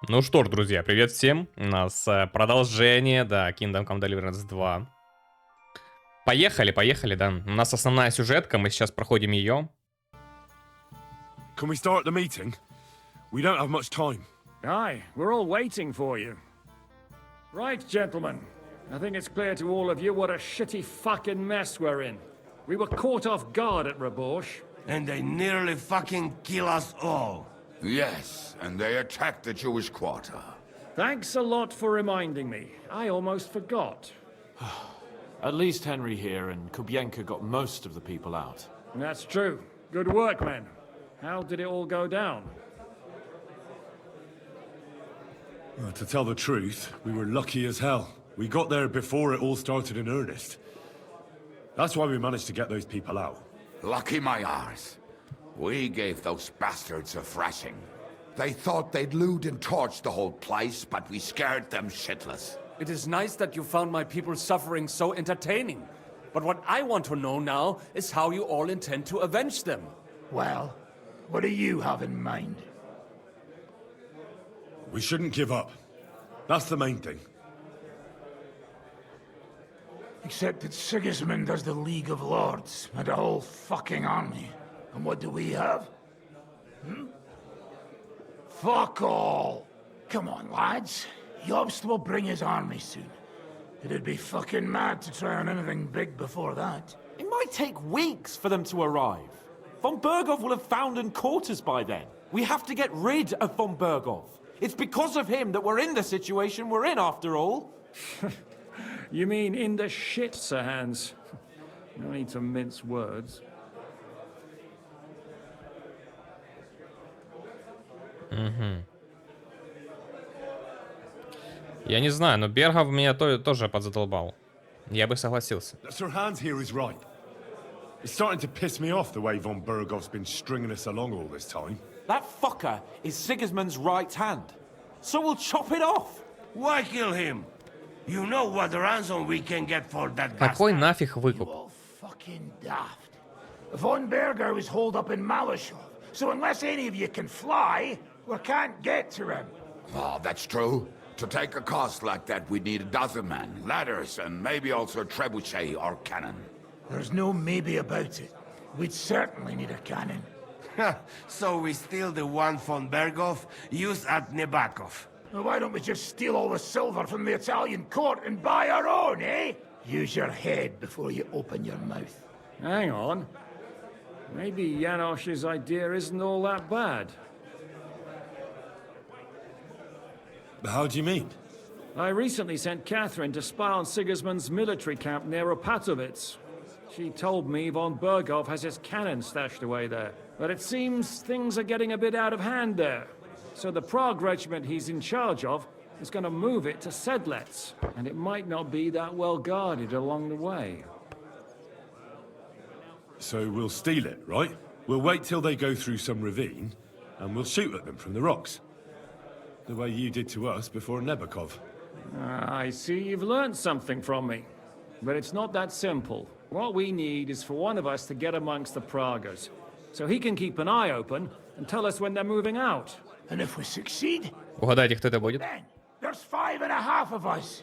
Ну что ж, друзья, привет всем. У нас продолжение, да, Kingdom Come Deliverance 2. Поехали, да. У нас основная сюжетка, мы сейчас проходим ее. Can we start the meeting? We don't have much time. Aye, we're all waiting for you. Right, gentlemen. I think it's clear to all of you what a shitty fucking mess we're in. We were caught off guard at Rabosh. And they nearly fucking kill us all. Yes, and they attacked the Jewish quarter. Thanks a lot for reminding me. I almost forgot. At least Henry here and Kubienka got most of the people out. That's true. Good work, men. How did it all go down? To tell the truth, we were lucky as hell. We got there before it all started in earnest. That's why we managed to get those people out. Lucky my arse. We gave those bastards a thrashing. They thought they'd loot and torch the whole place, but we scared them shitless. It is nice that you found my people suffering so entertaining. But what I want to know now is how you all intend to avenge them. Well, what do you have in mind? We shouldn't give up. That's the main thing. Except that Sigismund has the League of Lords and a whole fucking army. And what do we have? Fuck all! Come on, lads. Jobst will bring his army soon. It'd be fucking mad to try on anything big before that. It might take weeks for them to arrive. Von Bergov will have found and caught us by then. We have to get rid of Von Bergov. It's because of him that we're in the situation we're in, after all. You mean in the shit, Sir Hans? No need to mince words. Я не знаю, но Бергов меня тоже подзадолбал. Я бы согласился. Sir Hans here is right. It's starting to piss me off the way von Bergov's been stringing us along all this time. That fucker is Sigismund's right hand. So we'll chop it off. Why kill him? You know what ransom we can get for that Какой bastard. нафиг You выкуп? all fucking daft. Von Berger was holed up in Malashov, so unless any of you can fly, we can't get to him. Oh, that's true. To take a cost like that, we'd need a dozen men, ladders, and maybe also a trebuchet or cannon. There's no maybe about it. We'd certainly need a cannon. So we steal the one von Bergov used at Nebakov. Well, why don't we just steal all the silver from the Italian court and buy our own, eh? Use your head before you open your mouth. Hang on. Maybe Janosch's idea isn't all that bad. How do you mean? I recently sent Catherine to spy on Sigismund's military camp near Opatovitz. She told me von Bergov has his cannon stashed away there. But it seems things are getting a bit out of hand there. So the Prague regiment he's in charge of is going to move it to Sedlets. And it might not be that well guarded along the way. So we'll steal it, right? We'll wait till they go through some ravine, and we'll shoot at them from the rocks. The way you did to us before Nebakov. I see you've learned something from me. But it's not that simple. What we need is for one of us to get amongst the Pragas, so he can keep an eye open and tell us when they're moving out. And if we succeed, Угадайте, кто это будет? then there's 5.5 of us.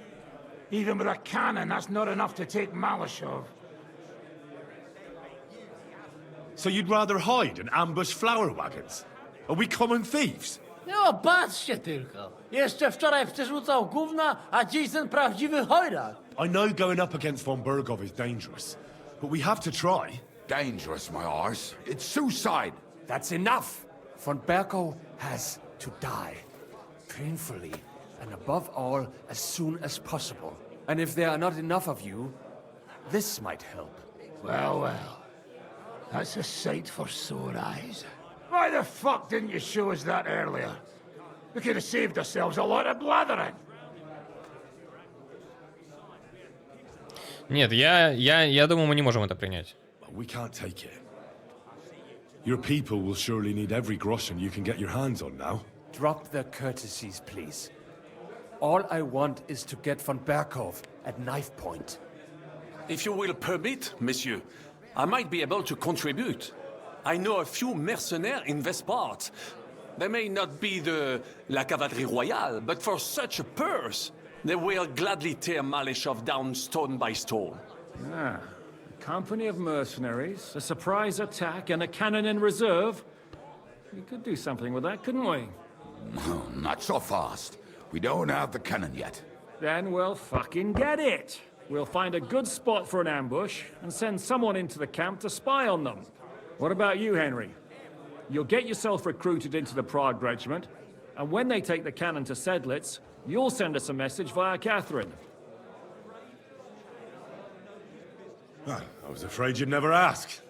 Even with a cannon, that's not enough to take Malashov. So you'd rather hide and ambush flower wagons? Are we common thieves? No, patrzcie tylko. Jeszcze wczoraj przerzucał gówna, a dziś ten prawdziwy chojrak. I know going up against von Bergov is dangerous, but we have to try. Dangerous, my arse. It's suicide. That's enough. Von Bergov has to die. Painfully. And above all, as soon as possible. And if there are not enough of you, this might help. Well, well. That's a sight for sore eyes. Why the fuck didn't you show us that earlier? We could have saved ourselves a lot of blathering. Нет, я думаю, мы не можем это принять. We can't take it. Your people will surely need every groschen you can get your hands on now. Drop the courtesies, please. All I want is to get von Bergov at knife point. If you will permit, monsieur, I might be able to contribute. I know a few mercenaires in this part. They may not be la cavalerie royale, but for such a purse, they will gladly tear Malishov down stone by stone. Ah, a company of mercenaries, a surprise attack, and a cannon in reserve. We could do something with that, couldn't we? No, not so fast. We don't have the cannon yet. Then we'll fucking get it. We'll find a good spot for an ambush and send someone into the camp to spy on them. What about you, Henry? You'll get yourself recruited into the Prague regiment, and when they take the cannon to Sedlitz, you'll send us a message via Catherine. Ah, I was afraid you'd never ask.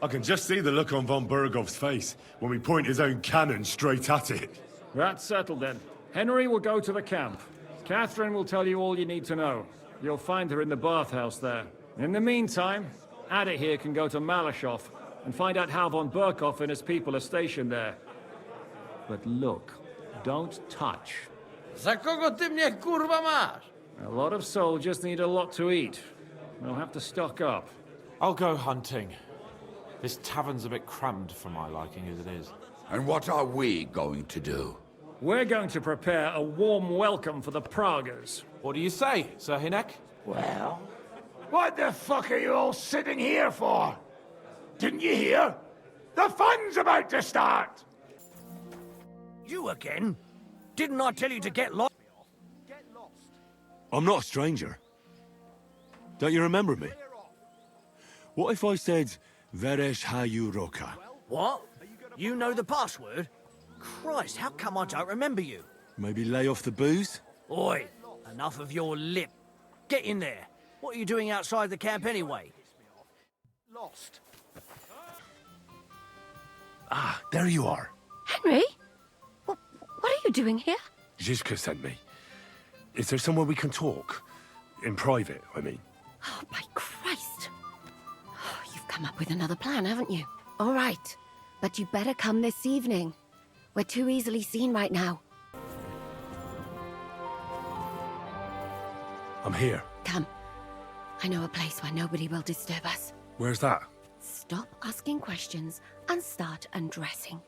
I can just see the look on von Bergov's face when we point his own cannon straight at it. That's settled then. Henry will go to the camp. Catherine will tell you all you need to know. You'll find her in the bathhouse there. In the meantime, Ada here can go to Malashov and find out how von Berkov and his people are stationed there. But look, don't touch. Za kogo ty mnie kurwa masz? A lot of soldiers need a lot to eat. They'll have to stock up. I'll go hunting. This tavern's a bit crammed for my liking as it is. And what are we going to do? We're going to prepare a warm welcome for the Praguers. What do you say, Sir Hinek? Well, what the fuck are you all sitting here for? Didn't you hear? The fun's about to start! You again? Didn't I tell you to get lost? I'm not a stranger. Don't you remember me? What if I said, Veresh Hayu Roka? What? You know the password? Christ, how come I don't remember you? Maybe lay off the booze? Oi, enough of your lip. Get in there. What are you doing outside the camp anyway? Lost. Ah, there you are. Henry? What are you doing here? Zizka sent me. Is there somewhere we can talk? In private, I mean. Oh, by Christ. Oh, you've come up with another plan, haven't you? All right. But you better come this evening. We're too easily seen right now. I'm here. Come. I know a place where nobody will disturb us. Where's that? Stop asking questions and start undressing.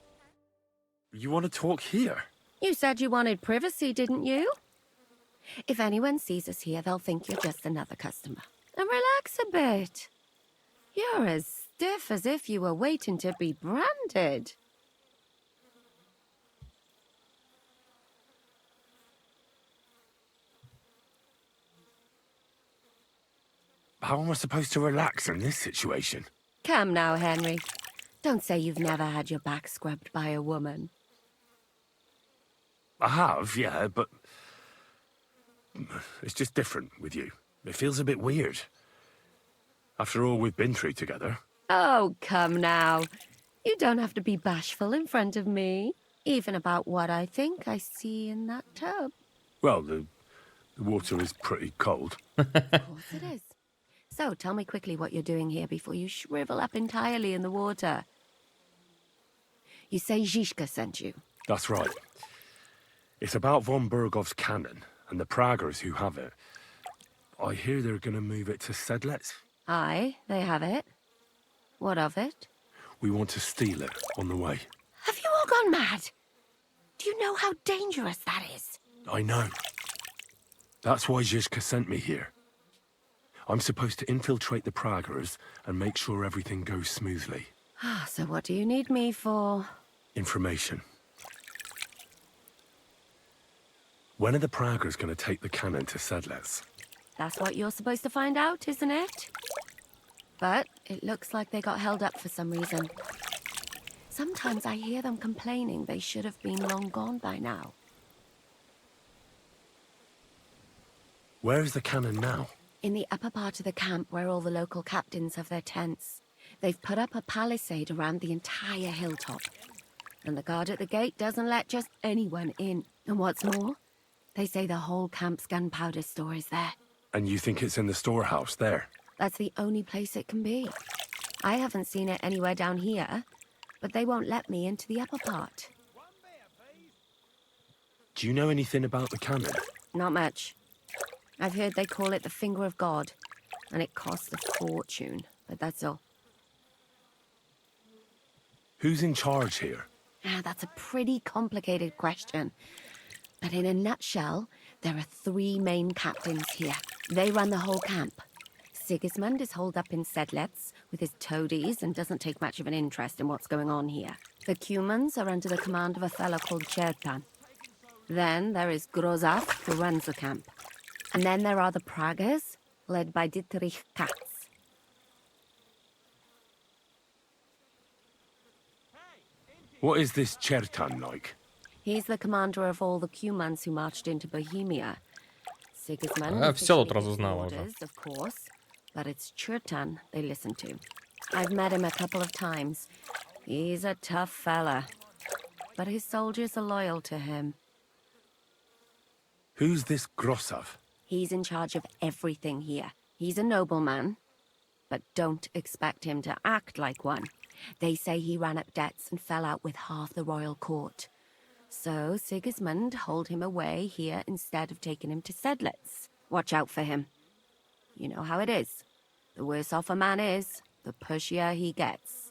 You want to talk here? You said you wanted privacy, didn't you? If anyone sees us here, they'll think you're just another customer. And relax a bit. You're as stiff as if you were waiting to be branded. How am I supposed to relax in this situation? Come now, Henry. Don't say you've never had your back scrubbed by a woman. I have, yeah, but it's just different with you. It feels a bit weird. After all we've been through together. Oh, come now. You don't have to be bashful in front of me. Even about what I think I see in that tub. Well, the water is pretty cold. Of course it is. So, tell me quickly what you're doing here before you shrivel up entirely in the water. You say Zizka sent you. That's right. It's about von Bergov's cannon and the Praguers who have it. I hear they're going to move it to Sedlitz. Aye, they have it. What of it? We want to steal it on the way. Have you all gone mad? Do you know how dangerous that is? I know. That's why Zizka sent me here. I'm supposed to infiltrate the Praguers and make sure everything goes smoothly. Ah, so what do you need me for? Information. When are the Praguers going to take the cannon to Sedlitz? That's what you're supposed to find out, isn't it? But it looks like they got held up for some reason. Sometimes I hear them complaining they should have been long gone by now. Where is the cannon now? In the upper part of the camp where all the local captains have their tents. They've put up a palisade around the entire hilltop. And the guard at the gate doesn't let just anyone in. And what's more, they say the whole camp's gunpowder store is there. And you think it's in the storehouse there? That's the only place it can be. I haven't seen it anywhere down here, but they won't let me into the upper part. Do you know anything about the cannon? Not much. I've heard they call it the Finger of God, and it costs a fortune, but that's all. Who's in charge here? Now, that's a pretty complicated question. But in a nutshell, there are 3 main captains here. They run the whole camp. Sigismund is holed up in Sedlets with his toadies and doesn't take much of an interest in what's going on here. The Cumans are under the command of a fellow called Chertan. Then there is Grozaf, who runs the camp. And then there are the Pragas, led by Dietrich Katz. What is this Chertan like? He's the commander of all the Cumans who marched into Bohemia. Sigismund Всё officially тут разузнала gives уже. orders, of course, but it's Chertan they listen to. I've met him a couple of times. He's a tough fella, but his soldiers are loyal to him. Who's this Grossav? He's in charge of everything here. He's a nobleman, but don't expect him to act like one. They say he ran up debts and fell out with half the royal court. So Sigismund holed him away here instead of taking him to Sedlets. Watch out for him. You know how it is. The worse off a man is, the pushier he gets.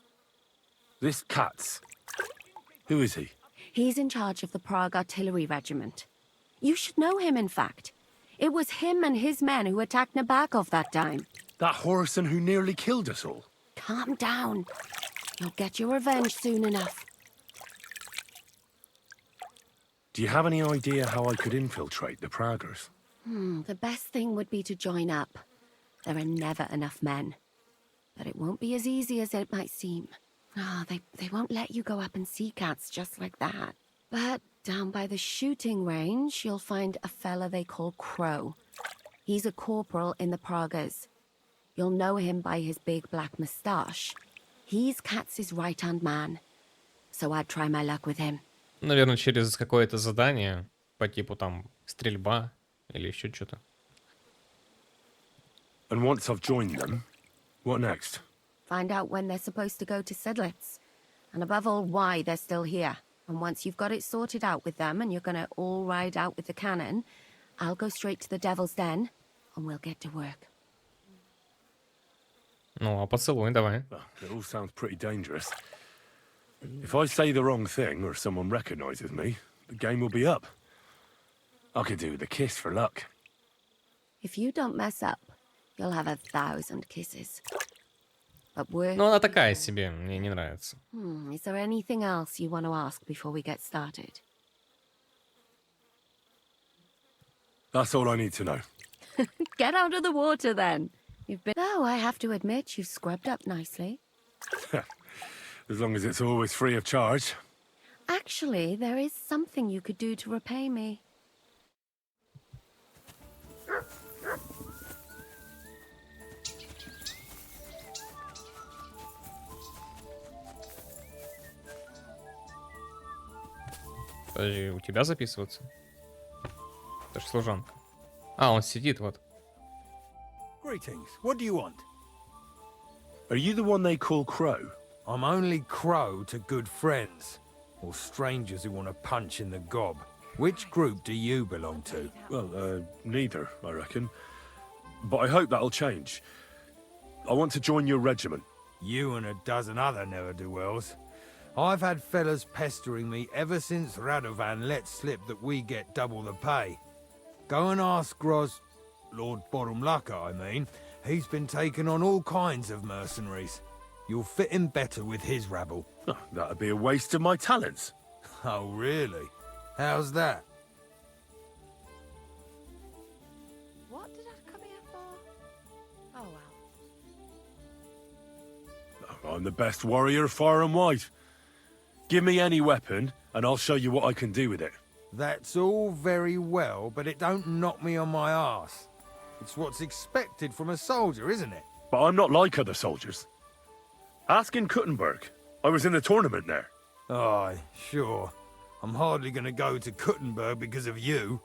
This Katz. Who is he? He's in charge of the Prague Artillery Regiment. You should know him, in fact. It was him and his men who attacked Nabokov that time. That Horson who nearly killed us all. Calm down. You'll get your revenge soon enough. Do you have any idea how I could infiltrate the Praggers? The best thing would be to join up. There are never enough men. But it won't be as easy as it might seem. They won't let you go up and see cats just like that. But down by the shooting range, you'll find a fella they call Crow. He's a corporal in the Pragas. You'll know him by his big black moustache. He's Katz's right-hand man. So I'd try my luck with him. Наверное, через какое-то задание по типу там стрельба или еще что-то. And once I've joined them, what next? Find out when they're supposed to go to Sedlets. And above all, why they're still here. And once you've got it sorted out with them and you're gonna all ride out with the cannon, I'll go straight to the Devil's Den and we'll get to work. Ну, а поцелуй давай. It all sounds pretty dangerous. If I say the wrong thing or someone recognizes me, the game will be up. I could do with a kiss for luck. If you don't mess up, you'll have 1,000 kisses. But work... Ну, она такая себе, мне не нравится. Is there anything else you want to ask before we get started? That's all I need to know. Get out of the water, then. You've been... Oh, I have to admit, you've scrubbed up nicely. As long as it's always free of charge. Actually, there is something you could do to repay me. Подожди, у тебя записываться? Это ж служанка. А, он сидит, вот. Greetings. What do you want? Are you the one they call Crow? I'm only Crow to good friends, or strangers who want to punch in the gob. Which group do you belong to? Well, neither, I reckon. But I hope that'll change. I want to join your regiment. You and a dozen other ne'er-do-wells. I've had fellas pestering me ever since Radovan let slip that we get double the pay. Go and ask Lord Borumlaka, I mean. He's been taking on all kinds of mercenaries. You'll fit in better with his rabble. Oh, that'd be a waste of my talents. Oh, really? How's that? What did I come here for? Oh, well. I'm the best warrior far and wide. Give me any weapon, and I'll show you what I can do with it. That's all very well, but it don't knock me on my arse. It's what's expected from a soldier, isn't it? But I'm not like other soldiers. Ask in Kuttenberg. I was in the tournament there. Aye, sure. I'm hardly going to go to Kuttenberg because of you.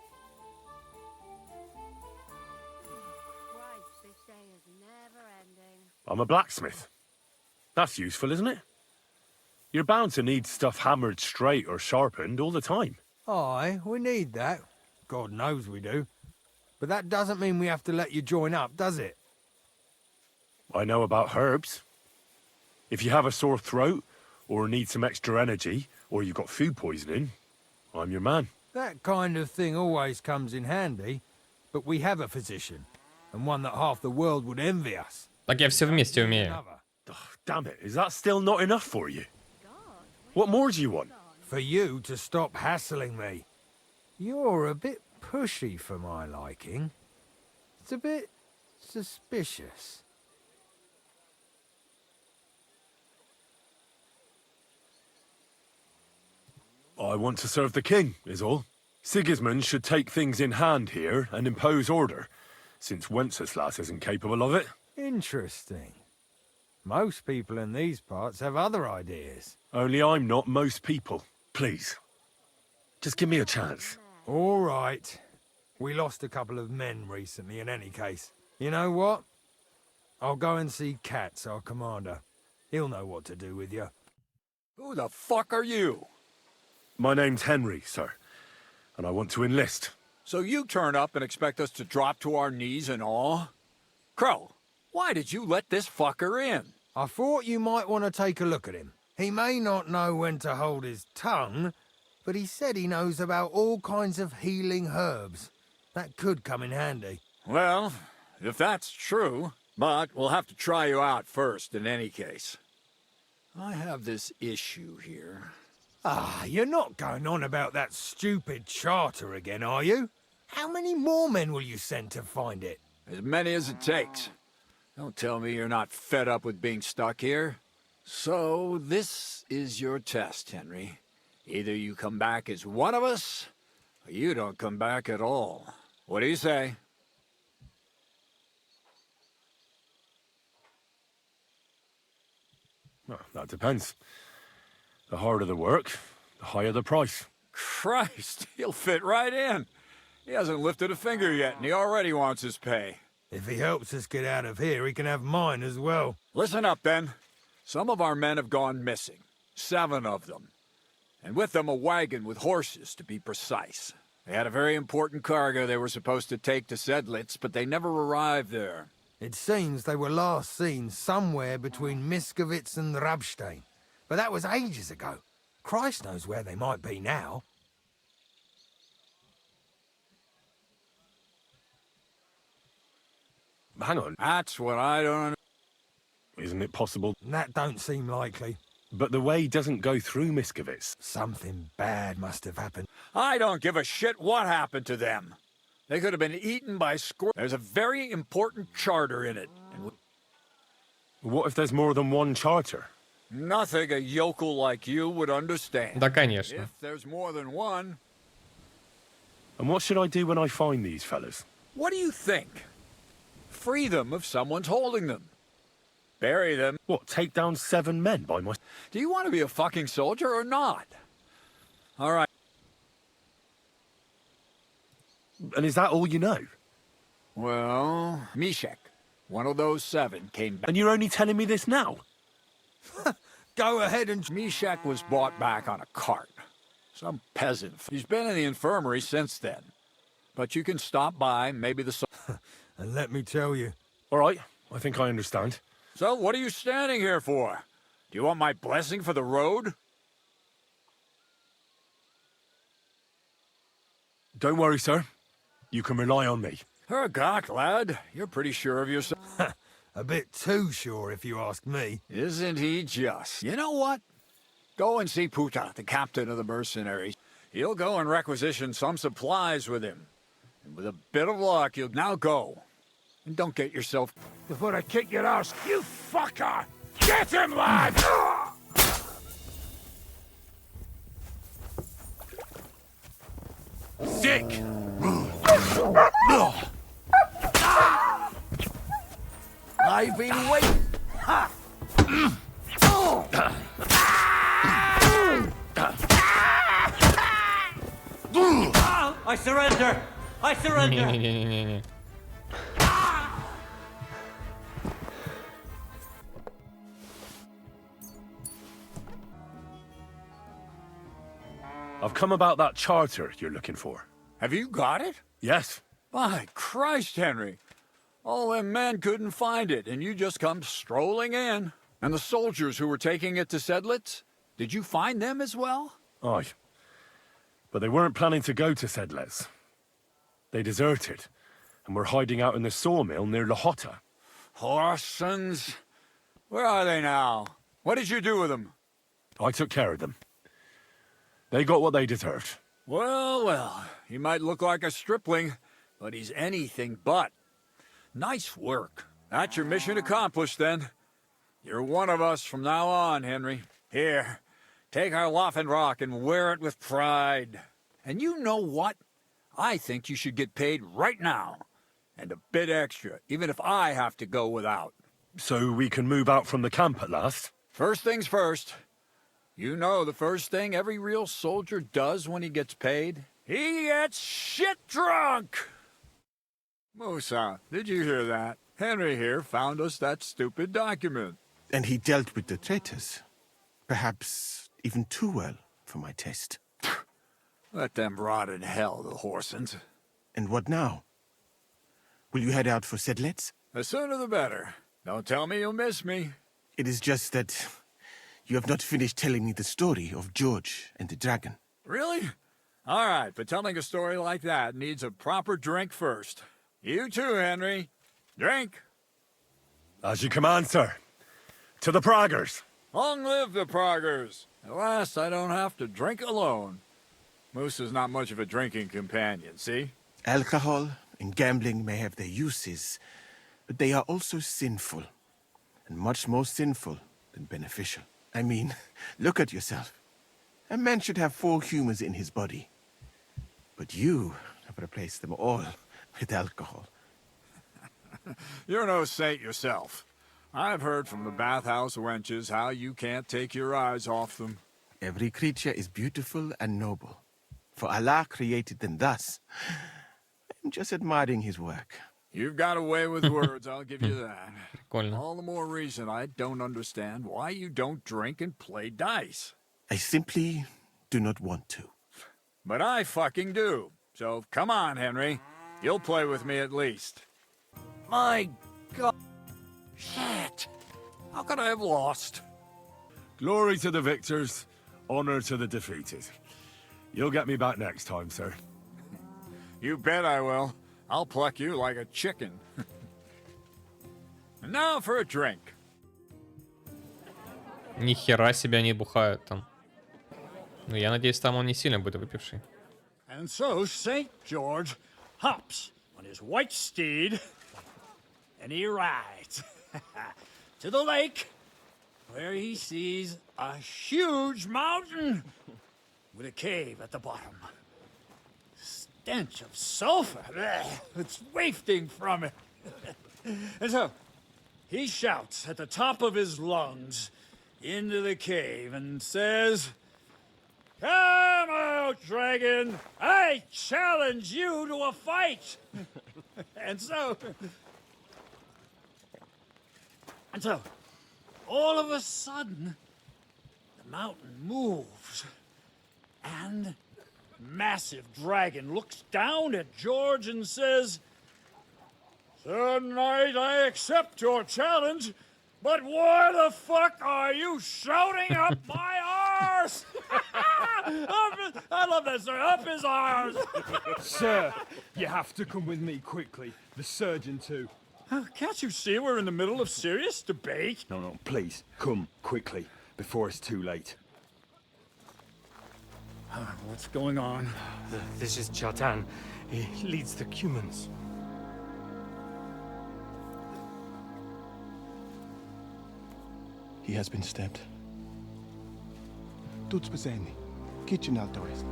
Christ, this day is never ending. I'm a blacksmith. That's useful, isn't it? You're bound to need stuff hammered straight or sharpened all the time. Aye, we need that. God knows we do. But that doesn't mean we have to let you join up, does it? I know about herbs. If you have a sore throat, or need some extra energy, or you've got food poisoning, I'm your man. That kind of thing always comes in handy, but we have a physician, and one that half the world would envy us. Так я все вместе умею. Damn it, is that still not enough for you? What more do you want? For you to stop hassling me. You're a bit pushy for my liking. It's a bit suspicious. I want to serve the king, is all. Sigismund should take things in hand here and impose order, since Wenceslas isn't capable of it. Interesting. Most people in these parts have other ideas. Only I'm not most people. Please. Just give me a chance. All right. We lost a couple of men recently in any case. You know what? I'll go and see Katz, our commander. He'll know what to do with you. Who the fuck are you? My name's Henry, sir, and I want to enlist. So you turn up and expect us to drop to our knees in awe? Crow, why did you let this fucker in? I thought you might want to take a look at him. He may not know when to hold his tongue, but he said he knows about all kinds of healing herbs. That could come in handy. Well, if that's true, but we'll have to try you out first in any case. I have this issue here. Ah, you're not going on about that stupid charter again, are you? How many more men will you send to find it? As many as it takes. Don't tell me you're not fed up with being stuck here. So, this is your test, Henry. Either you come back as one of us, or you don't come back at all. What do you say? Well, that depends. The harder the work, the higher the price. Christ, he'll fit right in. He hasn't lifted a finger yet, and he already wants his pay. If he helps us get out of here, he can have mine as well. Listen up, then. Some of our men have gone missing. 7 of them. And with them a wagon with horses, to be precise. They had a very important cargo they were supposed to take to Sedlitz, but they never arrived there. It seems they were last seen somewhere between Miskovitz and Rabstein. But that was ages ago. Christ knows where they might be now. Hang on. That's what I don't understand. Isn't it possible? That don't seem likely. But the way doesn't go through Miskovitz. Something bad must have happened. I don't give a shit what happened to them. They could have been eaten by squirrels. There's a very important charter in it. What if there's more than one charter? Nothing a yokel like you would understand. Да, конечно. If there's more than one. And what should I do when I find these fellas? What do you think? Free them if someone's holding them. Bury them. What, take down 7 men by my... Do you want to be a fucking soldier or not? All right. And is that all you know? Well, Mishek, one of those 7, came back. And you're only telling me this now? Go ahead and... Mishek was brought back on a cart. Some peasant. He's been in the infirmary since then. But you can stop by, maybe the... And let me tell you. All right, I think I understand. So, what are you standing here for? Do you want my blessing for the road? Don't worry, sir. You can rely on me. Hergott, lad. You're pretty sure of yourself. A bit too sure, if you ask me. Isn't he just? You know what? Go and see Puta, the captain of the mercenaries. He'll go and requisition some supplies with him. And with a bit of luck, you'll now go. And don't get yourself... Before I kick your arse, you fucker! Get him, lad! Sick! I've been waiting. I surrender. I surrender. Не-не-не-не-не. I've come about that charter you're looking for. Have you got it? Yes. By Christ, Henry. All them men couldn't find it, and you just come strolling in. And the soldiers who were taking it to Sedlitz? Did you find them as well? Aye. But they weren't planning to go to Sedles. They deserted, and were hiding out in the sawmill near Lahota. Horsons? Where are they now? What did you do with them? I took care of them. They got what they deserved. Well, well, he might look like a stripling, but he's anything but. Nice work. That's your mission accomplished, then. You're one of us from now on, Henry. Here, take our Laughing Rock and wear it with pride. And you know what? I think you should get paid right now. And a bit extra, even if I have to go without. So we can move out from the camp at last? First things first. You know the first thing every real soldier does when he gets paid? He gets shit drunk! Musa, did you hear that? Henry here found us that stupid document. And he dealt with the traitors. Perhaps even too well for my taste. Let them rot in hell, the Horsons. And what now? Will you head out for Sedlets? The sooner the better. Don't tell me you'll miss me. It is just that you have not finished telling me the story of George and the dragon. Really? All right, but telling a story like that needs a proper drink first. You too, Henry. Drink. As you command, sir. To the Praggers. Long live the Praggers. At last, I don't have to drink alone. Moose is not much of a drinking companion, see? Alcohol and gambling may have their uses, but they are also sinful. And much more sinful than beneficial. I mean, look at yourself. A man should have 4 humors in his body. But you have replaced them all with alcohol. You're no saint yourself. I've heard from the bathhouse wenches how you can't take your eyes off them. Every creature is beautiful and noble. For Allah created them thus. I'm just admiring his work. You've got a way with words, I'll give you that. All the more reason I don't understand why you don't drink and play dice. I simply do not want to. But I fucking do. So come on, Henry. You'll play with me at least. My God. Shit. How could I have lost? Glory to the victors, honor to the defeated. You'll get me back next time, sir. You bet I will. I'll pluck you like a chicken. And now for a drink. Ни хера себе они бухают там. Ну, я надеюсь, там он не сильно будет выпивший. And so St. George hops on his white steed, and he rides to the lake, where he sees a huge mountain with a cave at the bottom. Stench of sulfur, it's wafting from it. And so he shouts at the top of his lungs into the cave and says, "Come out, dragon! I challenge you to a fight!" And so, all of a sudden, the mountain moves, and massive dragon looks down at George and says, "Sir Knight, I accept your challenge, but why the fuck are you shouting up my arse?" I love that, sir. Up his arse. Sir, you have to come with me quickly. The surgeon too. Can't you see we're in the middle of serious debate? No, please, come quickly, before it's too late. What's going on? This is Chatan. He leads the Cumans. He has been stabbed. Tuts bezeni. Kitchen outdoors.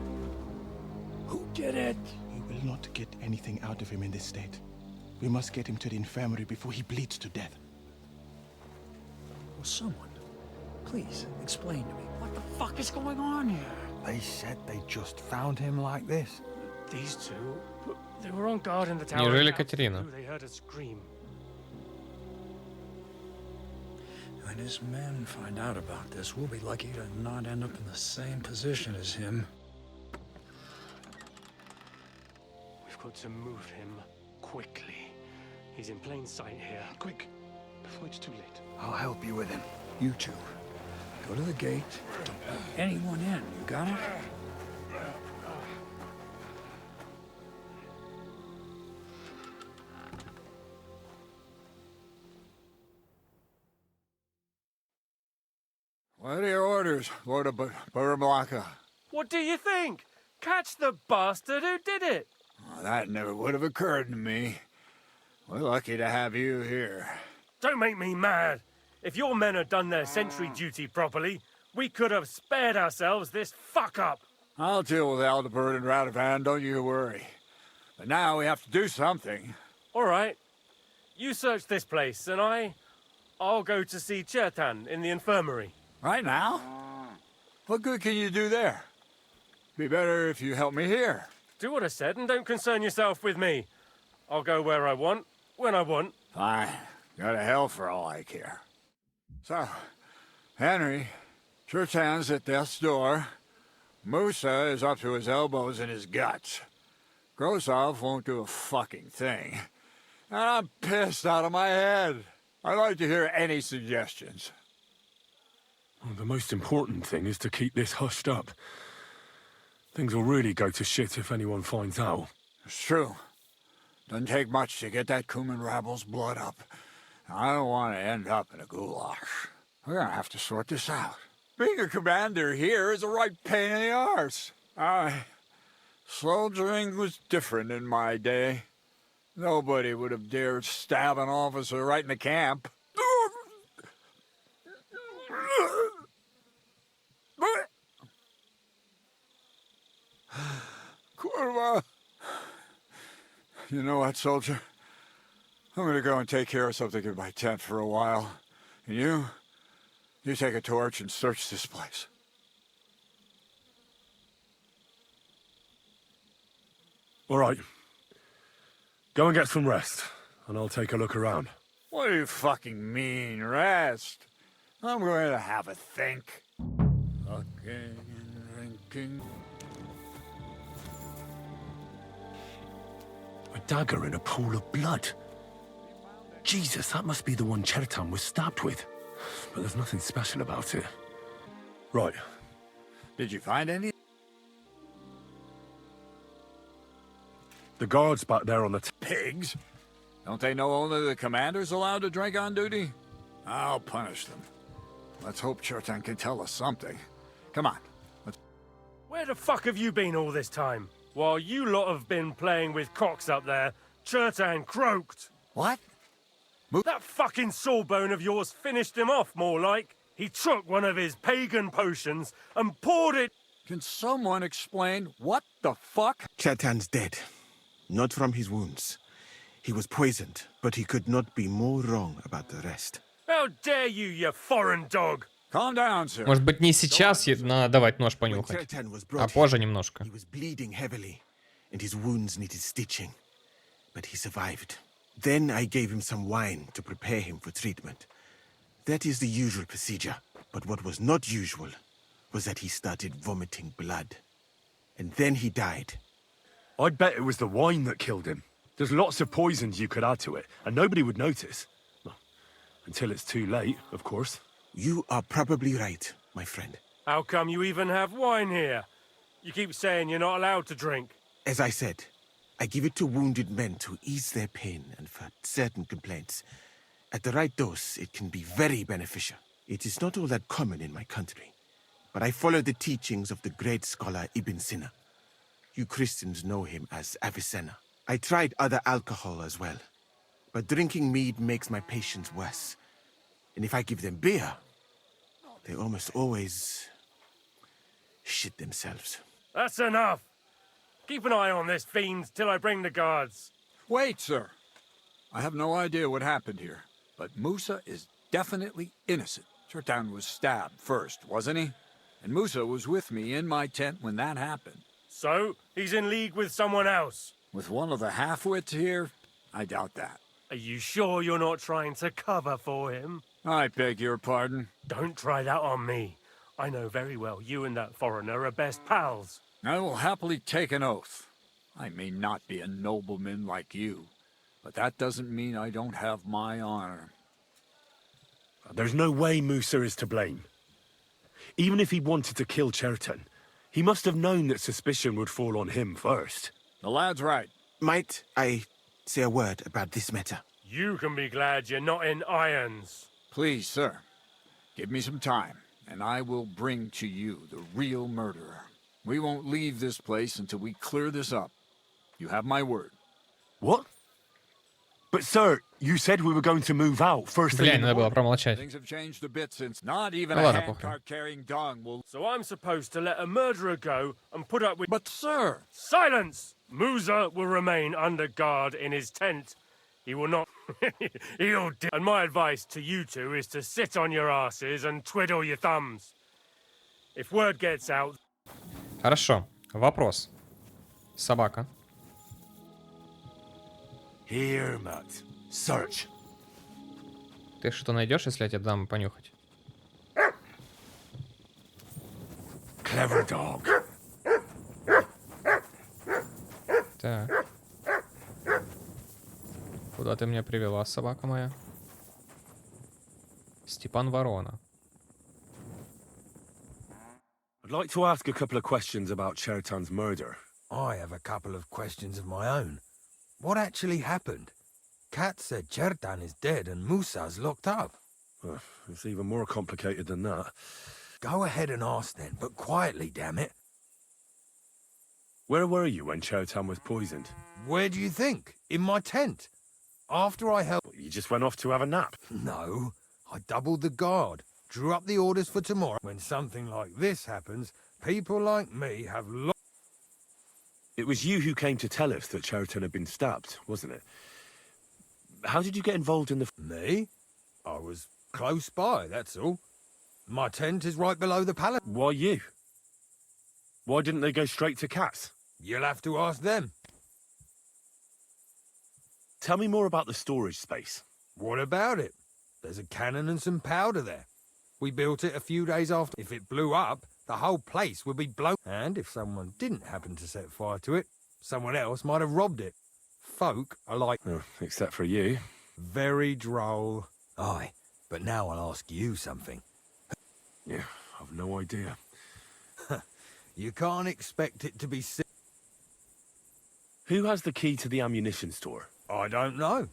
Who did it? We will not get anything out of him in this state. We must get him to the infirmary before he bleeds to death. Well, someone, please explain to me what the fuck is going on here. They said they just found him like this. These two, they were on guard in the tower. Неужели Катерина? They heard a scream. When his men find out about this, we'll be lucky to not end up in the same position as him. We've got to move him quickly. He's in plain sight here. Quick, before it's too late. I'll help you with him. You two. Go to the gate. Anyone in, you got it? What are your orders, Lord of Buramalaka? What do you think? Catch the bastard who did it! Well, that never would have occurred to me. We're lucky to have you here. Don't make me mad. If your men had done their sentry duty properly, we could have spared ourselves this fuck-up. I'll deal with Aldebert and Radovan, don't you worry. But now we have to do something. All right. You search this place, and I'll go to see Chertan in the infirmary. Right now? What good can you do there? Be better if you help me here. Do what I said and don't concern yourself with me. I'll go where I want, when I want. Fine. Go to hell for all I care. So, Henry, Chertan's at death's door. Musa is up to his elbows in his guts. Grosov won't do a fucking thing. And I'm pissed out of my head. I'd like to hear any suggestions. Well, the most important thing is to keep this hushed up. Things will really go to shit if anyone finds out. It's true. Doesn't take much to get that Kuman rabble's blood up. I don't want to end up in a goulash. We're gonna have to sort this out. Being a commander here is a right pain in the arse. Soldiering was different in my day. Nobody would have dared stab an officer right in the camp. Kurva! You know what, soldier? I'm gonna go and take care of something in my tent for a while. And you take a torch and search this place. All right. Go and get some rest, and I'll take a look around. What do you fucking mean, rest? I'm going to have a think. Fucking thinking. A dagger in a pool of blood. Jesus, that must be the one Chertan was stabbed with. But there's nothing special about it. Right. Did you find any? The guards back there on the pigs? Don't they know only the commander's allowed to drink on duty? I'll punish them. Let's hope Chertan can tell us something. Come on. Where the fuck have you been all this time? While you lot have been playing with cocks up there, Chertan croaked. What? That fucking sawbone of yours finished him off, more like. He took one of his pagan potions and poured it... Can someone explain what the fuck? Chertan's dead. Not from his wounds. He was poisoned, but he could not be more wrong about the rest. How dare you, you foreign dog! Calm down, sir. Может быть, не сейчас надо давать нож понюхать, а позже немножко. He was bleeding heavily, and his wounds needed stitching. But he survived. Then I gave him some wine to prepare him for treatment. That is the usual procedure. But what was not usual was that he started vomiting blood. And then he died. I'd bet it was the wine that killed him. There's lots of poisons you could add to it, and nobody would notice. Well, until it's too late, of course. You are probably right, my friend. How come you even have wine here? You keep saying you're not allowed to drink. As I said, I give it to wounded men to ease their pain and for certain complaints. At the right dose, it can be very beneficial. It is not all that common in my country, but I follow the teachings of the great scholar Ibn Sina. You Christians know him as Avicenna. I tried other alcohol as well, but drinking mead makes my patients worse. And if I give them beer, they almost always shit themselves. That's enough. Keep an eye on this fiend till I bring the guards. Wait, sir. I have no idea what happened here, but Musa is definitely innocent. Chertan was stabbed first, wasn't he? And Musa was with me in my tent when that happened. So, he's in league with someone else? With one of the half-wits here? I doubt that. Are you sure you're not trying to cover for him? I beg your pardon. Don't try that on me. I know very well you and that foreigner are best pals. I will happily take an oath. I may not be a nobleman like you, but that doesn't mean I don't have my honor. There's no way Musa is to blame. Even if he wanted to kill Cherton, he must have known that suspicion would fall on him first. The lad's right. Might I say a word about this matter? You can be glad you're not in irons. Please, sir, give me some time, and I will bring to you the real murderer. We won't leave this place until we clear this up. You have my word. What? But sir, you said we were going to move out first thing Блядь, in the надо было morning. промолчать. Things have changed a bit since not even Ну a ладно, похуй. handcart carrying dung will... So I'm supposed to let a murderer go and put up with... But sir... Silence! Musa will remain under guard in his tent. He will not... He'll do... And my advice to you two is to sit on your asses and twiddle your thumbs. If word gets out... Хорошо. Вопрос. Собака. Here, Matt. Search. Ты что найдешь, если я тебе дам понюхать? Clever dog. Так. Куда ты меня привела, собака моя? Степан Ворона. I'd like to ask a couple of questions about Cherton's murder. I have a couple of questions of my own. What actually happened? Kat said Chertan is dead and Musa's locked up. It's even more complicated than that. Go ahead and ask then, but quietly, damn it. Where were you when Cherton was poisoned? Where do you think? In my tent. After I helped... You just went off to have a nap? No. I doubled the guard, drew up the orders for tomorrow. When something like this happens, people like me have It was you who came to tell us that Cherton had been stabbed, wasn't it? How did you get involved in the... Me? I was close by, that's all. My tent is right below the palace. Why you? Why didn't they go straight to Kat's? You'll have to ask them. Tell me more about the storage space. What about it? There's a cannon and some powder there. We built it a few days after. If it blew up, the whole place would be blown. And if someone didn't happen to set fire to it, someone else might have robbed it. Folk are like... Oh, except for you. Very droll. Aye, but now I'll ask you something. Yeah, I've no idea. You can't expect it to be... Who has the key to the ammunition store? I don't know.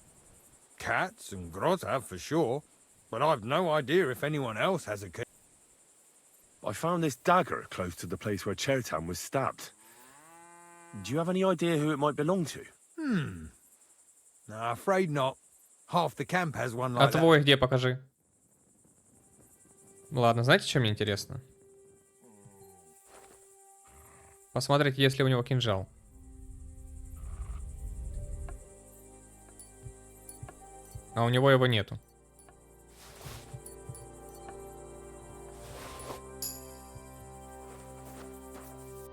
Cats and Groz have for sure, but I've no idea if anyone else has a key. I found this dagger close to the place where Cherton was stabbed. Do you have any idea who it might belong to? No, afraid not. Half the camp has one А like that. твой где, покажи. Ладно, знаете, что мне интересно? Посмотреть, есть ли у него кинжал. А у него его нету.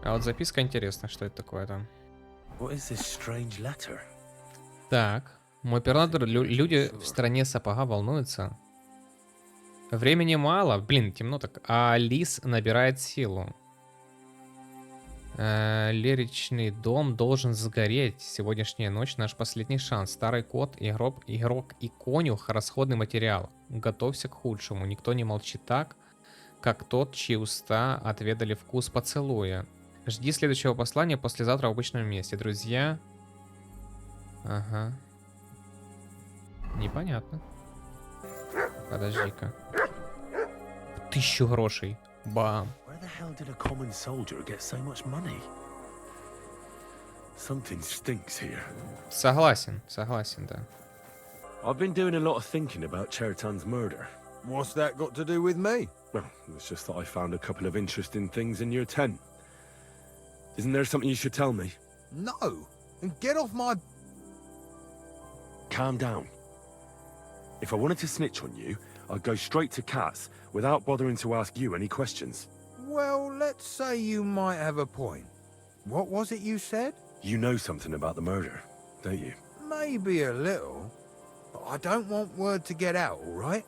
А вот записка интересна, что это такое там. What is this strange letter? Так, мой оператор, люди в стране сапога волнуются. Времени мало, блин, темно так. А лис набирает силу. Лиричный дом должен сгореть. Сегодняшняя ночь наш последний шанс. Старый кот, игрок и конюх — расходный материал. Готовься к худшему. Никто не молчит так, как тот, чьи уста отведали вкус поцелуя. Жди следующего послания послезавтра в обычном месте, друзья. Ага. Непонятно. Подожди-ка. 1000 грошей. Бам. Where the hell did a common soldier get so much money? Something stinks here. Согласен, да. I've been doing a lot of thinking about Cherton's murder. What's that got to do with me? Well, it's just that I found a couple of interesting things in your tent. Isn't there something you should tell me? No. And get off my... Calm down. If I wanted to snitch on you, I'd go straight to Kat's without bothering to ask you any questions. Well, let's say you might have a point. What was it you said? You know something about the murder, don't you? Maybe a little. But I don't want word to get out, all right?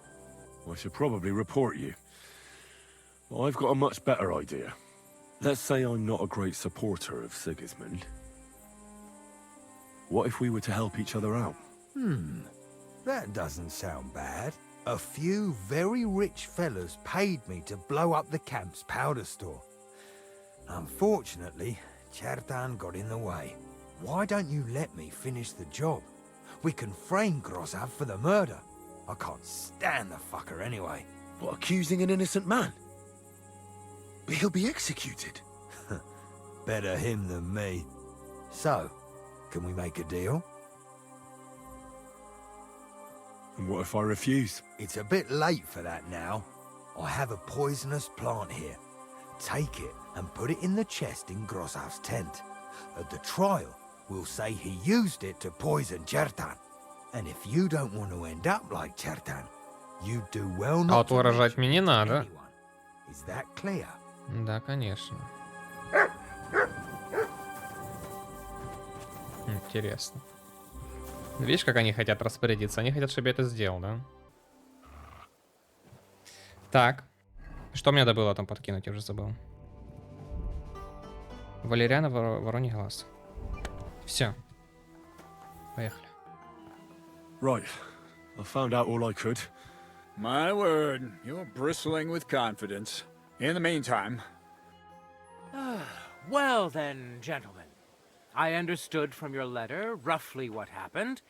I should probably report you. Well, I've got a much better idea. Let's say I'm not a great supporter of Sigismund. What if we were to help each other out? That doesn't sound bad. A few very rich fellas paid me to blow up the camp's powder store. Unfortunately, Chertan got in the way. Why don't you let me finish the job? We can frame Grozav for the murder. I can't stand the fucker anyway. What, accusing an innocent man? But he'll be executed. Better him than me. So, can we make a deal? And what if I refuse? It's a bit late for that now. I have a poisonous plant here. Take it and put it in the chest in Grozav's tent. At the trial, we'll say he used it to poison Chertan. And if you don't want to end up like Chertan, you do well А not вот to выражать mention мне не it to надо. anyone. Is that clear? Да, конечно. Интересно. Видишь, как они хотят распорядиться? Они хотят, чтобы я это сделал, да? Так. Что мне надо было там подкинуть? Я уже забыл. Валериана, Вороний глаз. Все. Поехали. Right. I found out all I could. My word, you're bristling with confidence. In the meantime... Well then, gentlemen. I understood from your letter roughly what happened,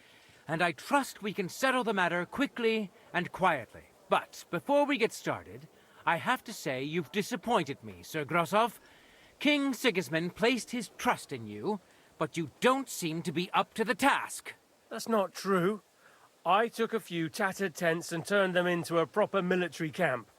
and I trust we can settle the matter quickly and quietly. But before we get started, I have to say you've disappointed me, Sir Grozov. King Sigismund placed his trust in you, but you don't seem to be up to the task. That's not true. I took a few tattered tents and turned them into a proper military camp.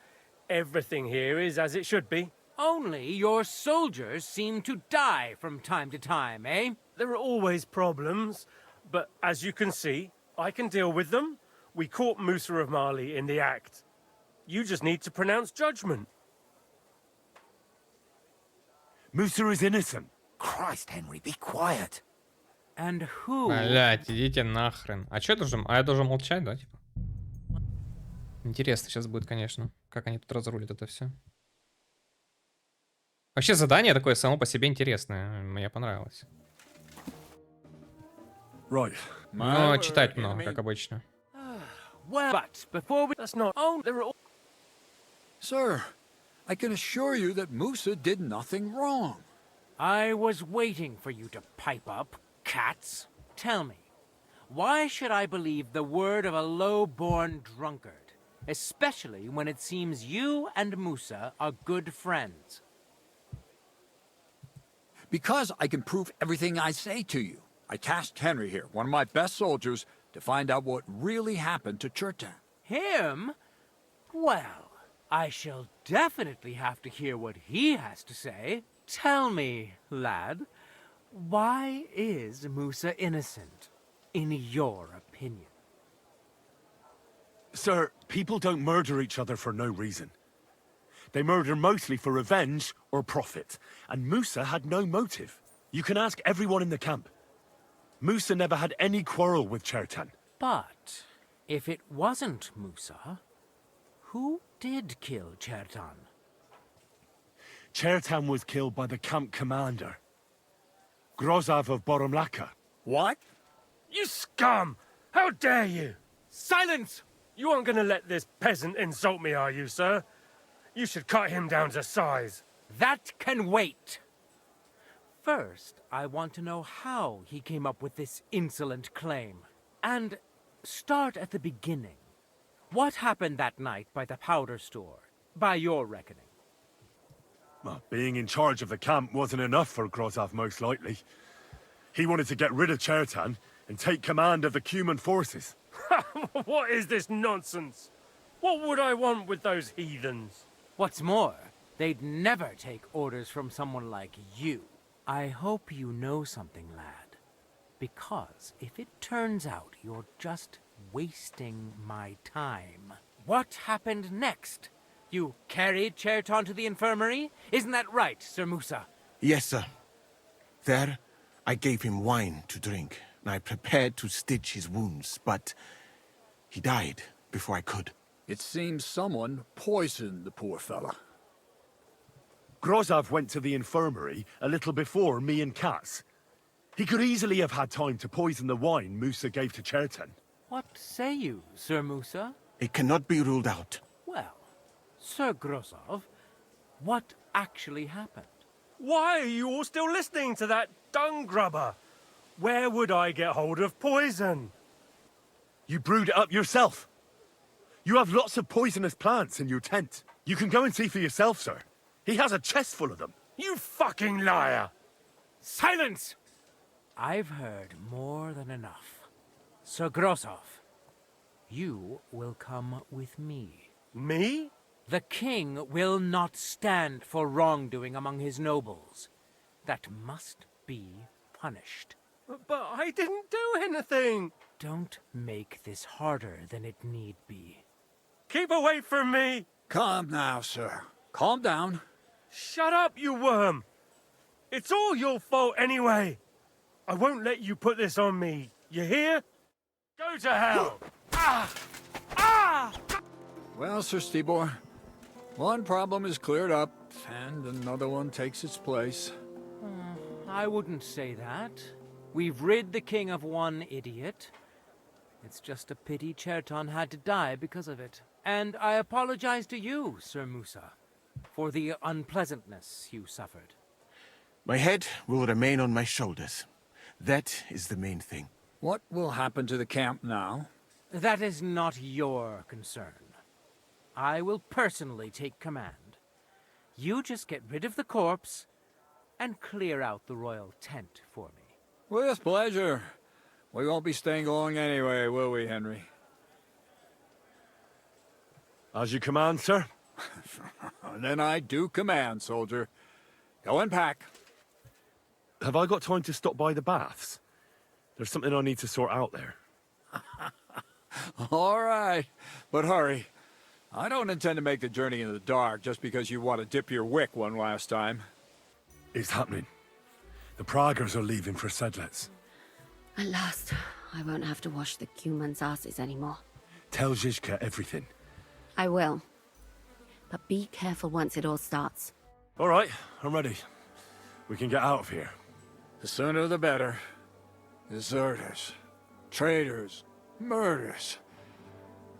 Everything here is as it should be. Only your soldiers seem to die from time to time, eh? There are always problems, but as you can see, I can deal with them. We caught Musa of Mali in the act. You just need to pronounce judgment. Musa is innocent. Christ, Henry, be quiet. And who... Блять, идите нахрен. А что я должен... А я должен молчать, да, типа? Интересно сейчас будет, конечно, как они тут разрулят это все. Вообще задание такое само по себе интересное. Мне понравилось. Right. Но читать много, как обычно. Well, but before we... That's not... Oh, there are... Sir, I can assure you that Musa did nothing wrong. I was waiting for you to pipe up, cats. Tell me, why should I believe the word of a low-born drunkard? Especially when it seems you and Musa are good friends. Because I can prove everything I say to you. I tasked Henry here, one of my best soldiers, to find out what really happened to Chertan. Him? Well, I shall definitely have to hear what he has to say. Tell me, lad, why is Musa innocent, in your opinion? Sir, people don't murder each other for no reason. They murder mostly for revenge or profit, and Musa had no motive. You can ask everyone in the camp. Musa never had any quarrel with Chertan. But if it wasn't Musa, who did kill Chertan? Chertan was killed by the camp commander, Grozav of Boromlaka. What? You scum! How dare you! Silence! You aren't gonna let this peasant insult me, are you, sir? You should cut him down to size. That can wait. First, I want to know how he came up with this insolent claim. And start at the beginning. What happened that night by the powder store, by your reckoning? Well, being in charge of the camp wasn't enough for Grozav, most likely. He wanted to get rid of Chertan and take command of the Cuman forces. What is this nonsense? What would I want with those heathens? What's more, they'd never take orders from someone like you. I hope you know something, lad. Because if it turns out you're just wasting my time... What happened next? You carried Chertan to the infirmary? Isn't that right, Sir Musa? Yes, sir. There, I gave him wine to drink, and I prepared to stitch his wounds, but he died before I could. It seems someone poisoned the poor fella. Grozav went to the infirmary a little before me and Katz. He could easily have had time to poison the wine Musa gave to Chertan. What say you, Sir Musa? It cannot be ruled out. Well, Sir Grozov, what actually happened? Why are you all still listening to that dung grubber? Where would I get hold of poison? You brewed it up yourself. You have lots of poisonous plants in your tent. You can go and see for yourself, sir. He has a chest full of them. You fucking liar! Silence! I've heard more than enough. Sir Grozov, you will come with me. Me? The king will not stand for wrongdoing among his nobles. That must be punished. But I didn't do anything! Don't make this harder than it need be. Keep away from me! Calm now, sir. Calm down. Shut up, you worm! It's all your fault anyway! I won't let you put this on me, you hear? Go to hell! Ah! Ah! Well, Sir Stibor, one problem is cleared up, and another one takes its place. I wouldn't say that. We've rid the king of one idiot. It's just a pity Cherton had to die because of it. And I apologize to you, Sir Musa, for the unpleasantness you suffered. My head will remain on my shoulders. That is the main thing. What will happen to the camp now? That is not your concern. I will personally take command. You just get rid of the corpse and clear out the royal tent for me. With pleasure. We won't be staying long anyway, will we, Henry? As you command, sir. Then I do command, soldier. Go and pack. Have I got time to stop by the baths? There's something I need to sort out there. All right, but hurry. I don't intend to make the journey in the dark just because you want to dip your wick one last time. It's happening. The Praggers are leaving for Sedlets. At last, I won't have to wash the Cumans' asses anymore. Tell Zizka everything. I will. But be careful once it all starts. All right, I'm ready. We can get out of here. The sooner the better. Deserters, traitors, murders.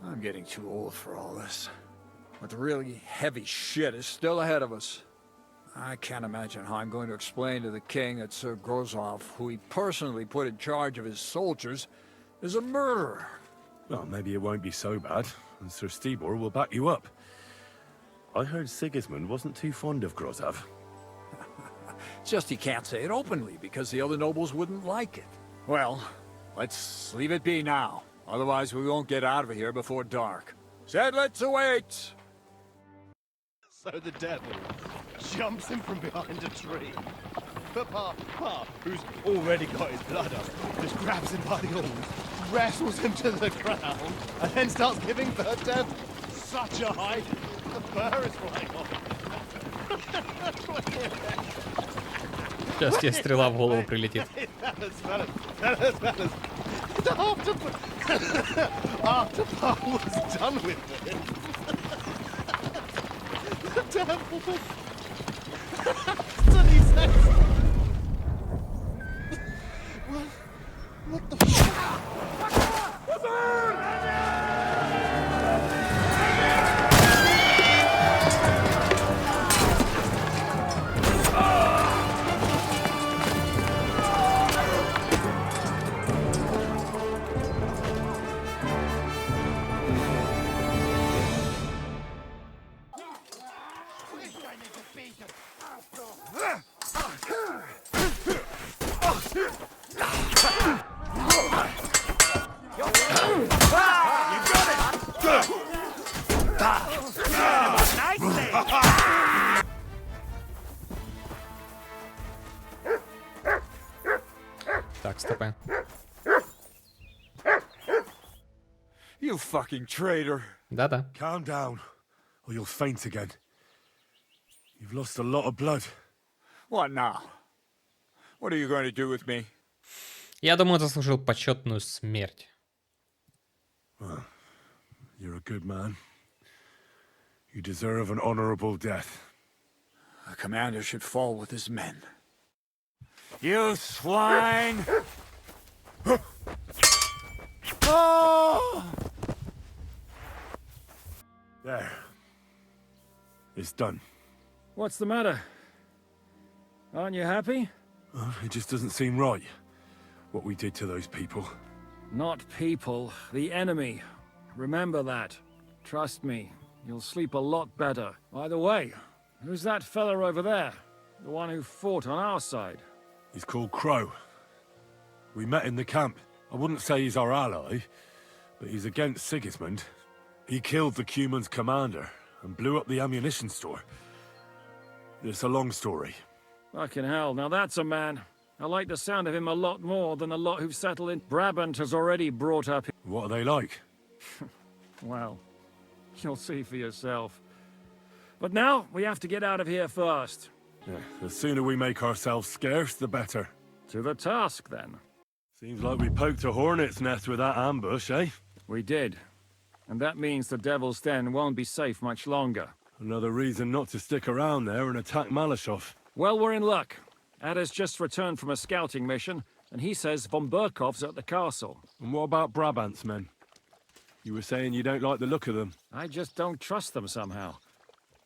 I'm getting too old for all this. But the really heavy shit is still ahead of us. I can't imagine how I'm going to explain to the king that Sir Grozov, who he personally put in charge of his soldiers, is a murderer. Well, maybe it won't be so bad, and Sir Stibor will back you up. I heard Sigismund wasn't too fond of Grozov. Just he can't say it openly, because the other nobles wouldn't like it. Well, let's leave it be now. Otherwise we won't get out of here before dark. Sedlets await! So the devil jumps him from behind a tree. But Pa, who's already got his blood up, just grabs him by the arms, wrestles him to the ground, and then starts giving the devil such a hiding. The fur is flying off. Сейчас тебе стрела в голову прилетит. After Pa was done with it, the devil suddenly says, what the fuck? Так, стопэ. You fucking traitor. Да-да. Calm down, or you'll faint again. You've lost a lot of blood. What now? What are you going to do with me? Я думаю, заслужил почетную смерть. Well, you're a good man. You deserve an honorable death. A commander should fall with his men. You swine! Oh! There. It's done. What's the matter? Aren't you happy? It just doesn't seem right, what we did to those people. Not people, the enemy. Remember that. Trust me, you'll sleep a lot better. By the way, who's that fella over there? The one who fought on our side? He's called Crow. We met in the camp. I wouldn't say he's our ally, but he's against Sigismund. He killed the Cuman's commander and blew up the ammunition store. It's a long story. Fucking hell, now that's a man. I like the sound of him a lot more than a lot who've settled in. Brabant has already brought up... What are they like? Well, you'll see for yourself. But now, we have to get out of here first. Yeah, the sooner we make ourselves scarce, the better. To the task, then. Seems like we poked a hornet's nest with that ambush, eh? We did. And that means the Devil's Den won't be safe much longer. Another reason not to stick around there and attack Malashov. Well, we're in luck. Ada's just returned from a scouting mission, and he says von Berkov's at the castle. And what about Brabant's men? You were saying you don't like the look of them. I just don't trust them somehow.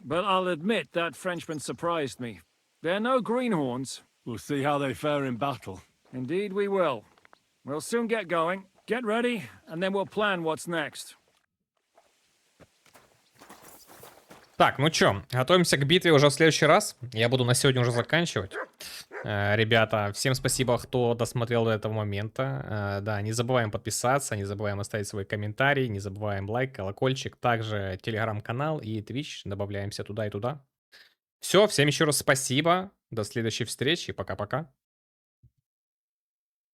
But I'll admit that Frenchman surprised me. They're no greenhorns. We'll see how they fare in battle. Indeed we will. We'll soon get going. Get ready, and then we'll plan what's next. Так, ну чё, готовимся к битве уже в следующий раз. Я буду на сегодня уже заканчивать. Ребята, всем спасибо, кто досмотрел до этого момента. Да, не забываем подписаться, не забываем оставить свой комментарий, не забываем лайк, колокольчик. Также телеграм-канал и Twitch. Добавляемся туда и туда. Все, всем еще раз спасибо. До следующей встречи. Пока-пока.